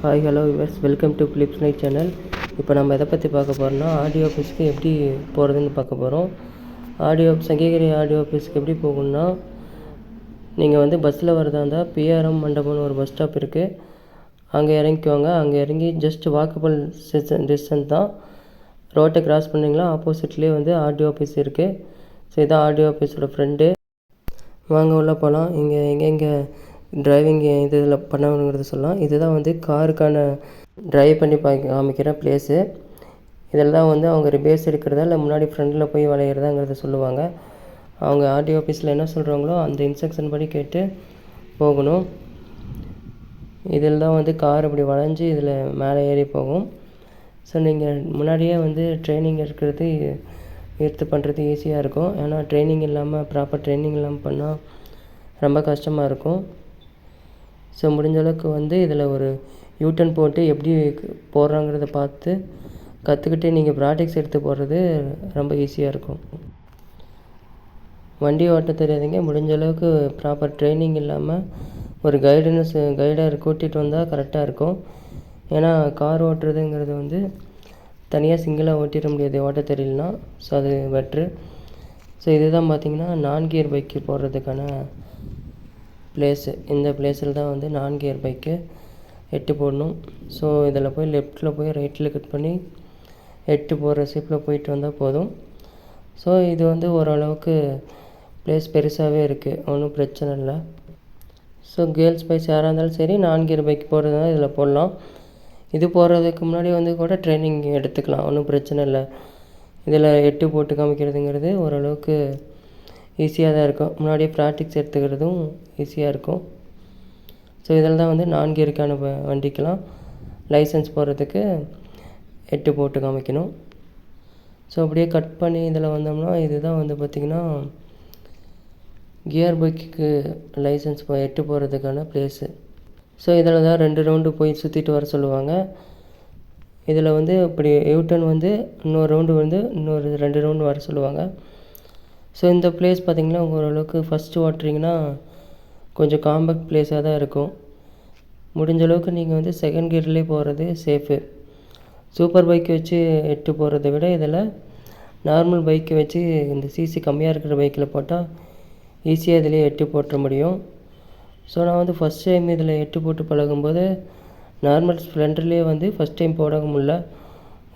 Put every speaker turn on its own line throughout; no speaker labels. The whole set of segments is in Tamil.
Hi hello viewers, welcome to clips night channel. இப்போ நம்ம எதை பற்றி பார்க்க போகிறோம்னா, ஆடியோ ஆஃபீஸ்க்கு எப்படி போகிறதுன்னு பார்க்க போகிறோம். சங்ககிரி ஆடியோ ஆஃபீஸ்க்கு எப்படி போகணுன்னா, நீங்கள் வந்து பஸ்ஸில் வரதா இருந்தால் பிஆர்எம் மண்டபம்னு ஒரு பஸ் ஸ்டாப் இருக்குது, அங்கே இறங்கிக்குவாங்க. அங்கே இறங்கி ஜஸ்ட் வாக்கபிள் டிஸ்டன்ஸ் தான். ரோட்டை கிராஸ் பண்ணிங்களா ஆப்போசிட்லேயே வந்து ஆடியோ ஆஃபீஸ் இருக்குது. ஸோ இதான் ஆடியோ ஆஃபீஸோட ஃப்ரெண்டு. வாங்க உள்ளே போகலாம். இங்கே எங்கெங்கே டிரைவிங் இதில் பண்ணணுங்கிறது சொல்லலாம். இதுதான் வந்து காருக்கான ட்ரைவ் பண்ணி காமிக்கிற பிளேஸு. இதில் தான் வந்து அவங்க ரிபேர்ஸ் எடுக்கிறதா இல்லை முன்னாடி ஃப்ரண்டில் போய் வளையிறதாங்கிறத சொல்லுவாங்க. அவங்க ஆர்டிஓ ஆஃபீஸில் என்ன சொல்கிறாங்களோ அந்த இன்ஸ்ட்ரக்ஷன் படி கேட்டு போகணும். இதில் தான் வந்து கார் இப்படி வளைஞ்சி இதில் மேலே ஏறி போகும். ஸோ நீங்கள் முன்னாடியே வந்து ட்ரைனிங் எடுக்கிறது எடுத்து பண்ணுறது ஈஸியாக இருக்கும். ஏன்னா ப்ராப்பர் ட்ரைனிங் இல்லாமல் பண்ணால் ரொம்ப கஷ்டமாக இருக்கும். ஸோ முடிஞ்ச அளவுக்கு வந்து இதில் ஒரு யூட்டன் போட்டு எப்படி போடுறாங்கிறத பார்த்து கற்றுக்கிட்டு நீங்கள் ப்ராக்டிக்ஸ் எடுத்து போடுறது ரொம்ப ஈஸியாக இருக்கும். வண்டி ஓட்ட தெரியாதீங்க, முடிஞ்ச அளவுக்கு ப்ராப்பர் ட்ரைனிங் இல்லாமல் ஒரு கைடர் கூட்டிகிட்டு வந்தால் கரெக்டாக இருக்கும். ஏன்னா கார் ஓட்டுறதுங்கிறது வந்து தனியாக சிங்கிளாக ஓட்டிட முடியாது ஓட்ட தெரியலனா. ஸோ அது பெட்ரு. ஸோ இதுதான் பார்த்திங்கன்னா 4 கியர் பைக்கு போடுறதுக்கான பிளேஸு. இந்த பிளேஸில் தான் வந்து 4 கியர் பைக்கு 8 போடணும். ஸோ இதில் போய் லெஃப்ட்டில் போய் ரைட்டில் கட் பண்ணி 8 போடுற ஷேப்பில் போயிட்டு வந்தால் போதும். ஸோ இது வந்து ஓரளவுக்கு பிளேஸ் பெருசாகவே இருக்குது, ஒன்றும் பிரச்சனை இல்லை. ஸோ கேர்ள்ஸ் பாய்ஸ் யாராக இருந்தாலும் சரி 4 கியர் பைக் போடுறதுனா இதில் போடலாம். இது போடுறதுக்கு முன்னாடி வந்து கூட ட்ரைனிங் எடுத்துக்கலாம், ஒன்றும் பிரச்சனை இல்லை. இதில் 8 போட்டு காமிக்கிறதுங்கிறது ஓரளவுக்கு ஈஸியாக தான் இருக்கும். முன்னாடியே ப்ராக்டிக்ஸ் எடுத்துக்கிறதும் ஈஸியாக இருக்கும். ஸோ இதில் தான் வந்து 4 கியருக்கான வண்டிக்கெலாம் லைசன்ஸ் போடுறதுக்கு 8 போட்டு காமிக்கணும். ஸோ அப்படியே கட் பண்ணி இதில் வந்தோம்னா இதுதான் வந்து பார்த்திங்கன்னா கியர் பைக்குக்கு லைசன்ஸ் 8 போடுறதுக்கான பிளேஸு. ஸோ இதில் தான் 2 ரவுண்டு போய் சுற்றிட்டு வர சொல்லுவாங்க. இதில் வந்து இப்படி யூட்டன் வந்து இன்னொரு ரவுண்டு வந்து இன்னொரு 2 ரவுண்டு வர சொல்லுவாங்க. ஸோ இந்த பிளேஸ் பார்த்திங்கன்னா ஓரளவுக்கு ஃபஸ்ட்டு ஓட்டுறீங்கன்னா கொஞ்சம் காம்பேக்ட் பிளேஸாக தான் இருக்கும். முடிஞ்ச அளவுக்கு நீங்கள் வந்து செகண்ட் கியர்லேயே போகிறது சேஃபு. சூப்பர் பைக்கை வச்சு 8 போடுறத விட இதில் நார்மல் பைக்கை வச்சு இந்த சிசி கம்மியாக இருக்கிற பைக்கில் போட்டால் ஈஸியாக இதிலே 8 போட்டுற முடியும். ஸோ நான் வந்து ஃபஸ்ட் டைம் இதில் 8 போட்டு பழகும்போது நார்மல் ஸ்ப்ளெண்டர்லேயே வந்து ஃபஸ்ட் டைம் போட முடியல.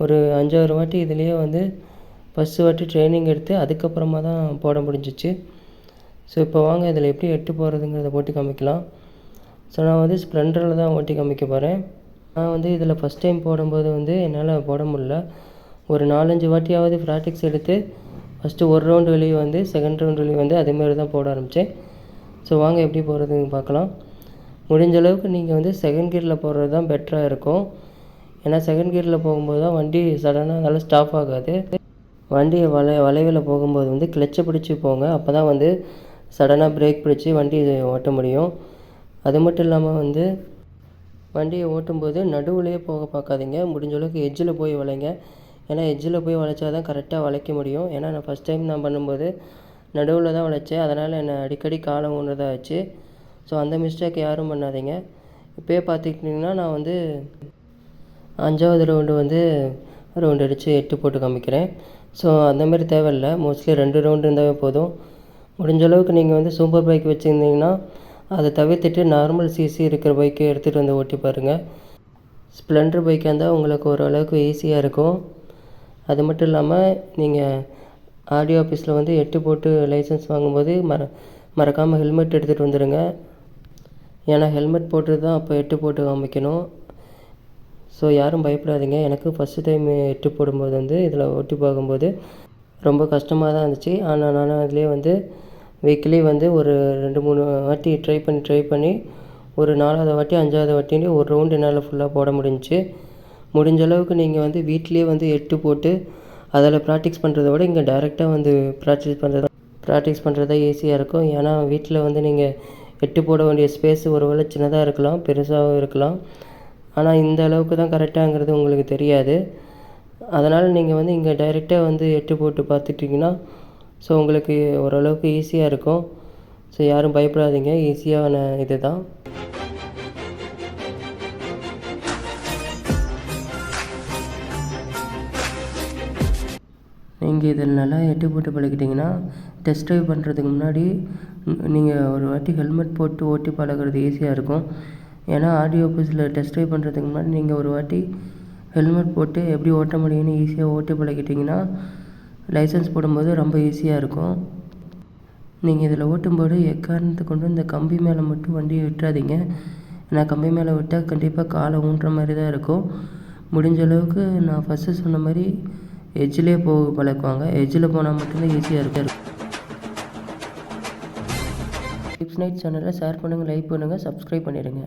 ஒரு 5-6 வாட்டி இதிலேயே வந்து ஃபஸ்ட்டு வாட்டி ட்ரைனிங் எடுத்து அதுக்கப்புறமா தான் போட முடிஞ்சிச்சு. ஸோ இப்போ வாங்க இதில் எப்படி 8 போடுறதுங்கிறத போட்டு காமிக்கலாம். ஸோ நான் வந்து ஸ்ப்ளெண்டரில் தான் ஓட்டி காமிக்க போகிறேன். நான் வந்து இதில் ஃபஸ்ட் டைம் போடும்போது வந்து என்னால் போட முடியல. ஒரு 4-5 வாட்டியாவது ப்ராக்டிக்ஸ் எடுத்து ஃபஸ்ட்டு ஒரு ரவுண்டு வெளியே வந்து செகண்ட் ரவுண்டு வெளியே வந்து அதேமாதிரி தான் போட ஆரம்பித்தேன். ஸோ வாங்க எப்படி போடுறதுன்னு பார்க்கலாம். முடிஞ்ச அளவுக்கு நீங்கள் வந்து செகண்ட் கியரில் போடுறது தான் பெட்டராக இருக்கும். ஏன்னா செகண்ட் கியரில் போகும்போது தான் வண்டி சடனாக நல்லா ஸ்டாப் ஆகாது. வண்டியை வளைவில் போகும்போது வந்து கிளச்சை பிடிச்சி போங்க, அப்போ தான் வந்து சடனாக பிரேக் பிடிச்சி வண்டி ஓட்ட முடியும். அது மட்டும் இல்லாமல் வந்து வண்டியை ஓட்டும்போது நடுவுலையே போக பார்க்காதீங்க, முடிஞ்ச அளவுக்கு எட்ஜில் போய் வளைங்க. ஏன்னா எட்ஜில் போய் வளைச்சா தான் கரெக்டாக வளைக்க முடியும். ஏன்னா நான் ஃபஸ்ட் டைம் நான் பண்ணும்போது நடுவில் தான் வளைச்சேன், அதனால் என்னை அடிக்கடி காலம் ஒன்றுதான் ஆச்சு. ஸோ அந்த மிஸ்டேக் யாரும் பண்ணாதீங்க. இப்போயே பார்த்துக்கிட்டிங்கன்னா நான் வந்து 5வது ரவுண்டு வந்து ரவுண்டு அடித்து 8 போட்டு காமிக்கிறேன். ஸோ அந்தமாரி தேவையில்லை, மோஸ்ட்லி 2 ரவுண்டு இருந்தாவே போதும். முடிஞ்ச அளவுக்கு நீங்கள் வந்து சூப்பர் பைக் வச்சுருந்தீங்கன்னா அதை தவிர்த்துட்டு நார்மல் சிசி இருக்கிற பைக்கை எடுத்துகிட்டு வந்து ஓட்டி பாருங்கள். ஸ்ப்ளெண்டர் பைக்காக இருந்தால் உங்களுக்கு ஓரளவுக்கு ஈஸியாக இருக்கும். அது மட்டும் இல்லாமல் நீங்கள் ஆர்டிஓ ஆஃபீஸில் வந்து 8 போட்டு லைசன்ஸ் வாங்கும்போது மறக்காமல் ஹெல்மெட் எடுத்துகிட்டு வந்துடுங்க. ஏன்னா ஹெல்மெட் போட்டு தான் அப்போ 8 போட்டு காமிக்கணும். ஸோ யாரும் பயப்படாதீங்க. எனக்கு ஃபஸ்ட்டு டைம் 8 போடும்போது வந்து இதில் ஓட்டி பார்க்கும்போது ரொம்ப கஷ்டமாக தான் இருந்துச்சு. ஆனால் நான் அதிலே வந்து வீக்லி வந்து ஒரு 2-3 வாட்டி ட்ரை பண்ணி ஒரு 4வது வாட்டி 5வது வாட்டின்னு ஒரு ரவுண்டு என்னால் ஃபுல்லாக போட முடிஞ்சிச்சு. முடிஞ்ச அளவுக்கு நீங்கள் வந்து வீட்லேயே வந்து 8 போட்டு அதில் ப்ராக்டிக்ஸ் பண்ணுறத விட இங்கே டைரெக்டாக வந்து ப்ராக்டிக்ஸ் பண்ணுறது தான் ஈஸியாக இருக்கும். ஏன்னா வீட்டில் வந்து நீங்கள் 8 போட வேண்டிய ஸ்பேஸ் ஒரு வேளை சின்னதாக இருக்கலாம், பெருசாகவும் இருக்கலாம். ஆனால் இந்த அளவுக்கு தான் கரெக்டாங்கிறது உங்களுக்கு தெரியாது. அதனால் நீங்கள் வந்து இங்கே டைரெக்டாக வந்து 8 போட்டு பார்த்துட்டிங்கன்னா ஸோ உங்களுக்கு ஓரளவுக்கு ஈஸியாக இருக்கும். ஸோ யாரும் பயப்படாதீங்க, ஈஸியான இது தான். நீங்கள் இதில் நல்லா எட்டு போட்டு பழகிட்டிங்கன்னா டெஸ்ட் ட்ரைவ் பண்ணுறதுக்கு முன்னாடி நீங்கள் ஒரு வாட்டி ஹெல்மெட் போட்டு ஓட்டி பழகிறது ஈஸியாக இருக்கும். ஏன்னா ஆர்டிஓ ஆஃபீஸில் டெஸ்ட் ட்ரைவ் பண்ணுறதுக்கு முன்னாடி நீங்கள் ஒரு வாட்டி ஹெல்மெட் போட்டு எப்படி ஓட்ட முடியும்னு ஈஸியாக ஓட்டி பழகிட்டிங்கன்னா லைசன்ஸ் போடும்போது ரொம்ப ஈஸியாக இருக்கும். நீங்கள் இதில் ஓட்டும்போது எக்காரணத்தை கொண்டு இந்த கம்பி மேலே மட்டும் வண்டியை விட்டுறாதீங்க. ஏன்னா கம்பி மேலே விட்டால் கண்டிப்பாக காலை ஊன்ற மாதிரி தான் இருக்கும். முடிஞ்ச அளவுக்கு நான் ஃபஸ்ட்டு சொன்ன மாதிரி எட்ஜிலே பழக்குவாங்க. எட்ஜில் போனால் மட்டும்தான் ஈஸியாக இருக்கும். டிப்ஸ் நைட் சேனலை ஷேர் பண்ணுங்கள், லைக் பண்ணுங்கள், சப்ஸ்கிரைப் பண்ணிடுங்க.